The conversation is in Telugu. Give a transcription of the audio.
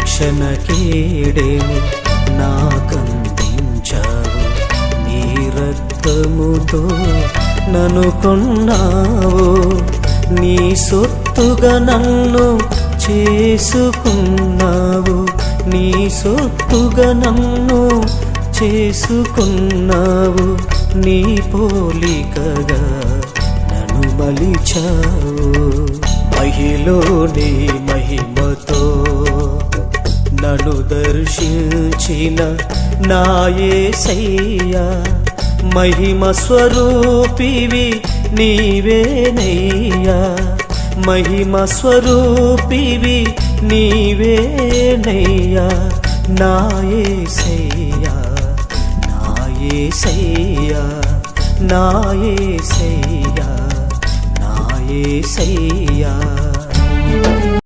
రక్షణ కేడెము నాకందించావు, నీ రక్తముతో నన్ను కొన్నావు, నీ సొత్తుగా నన్ను చేసుకున్నావు, నీ సొత్తుగా నన్ను చేసుకున్నావు, నీ పోలికగా నన్ను మలిచావు. మహిలోని మహిమతో నన్ను దర్శించిన నా యేసయ్యా, మహిమ స్వరూపివి నీవేనయ్యా, మహిమ స్వరూపివి నీవేనయ్యా, నా యేసయ్యా, నా యేసయ్యా, నా యేసయ్యా, నా యేసయ్యా.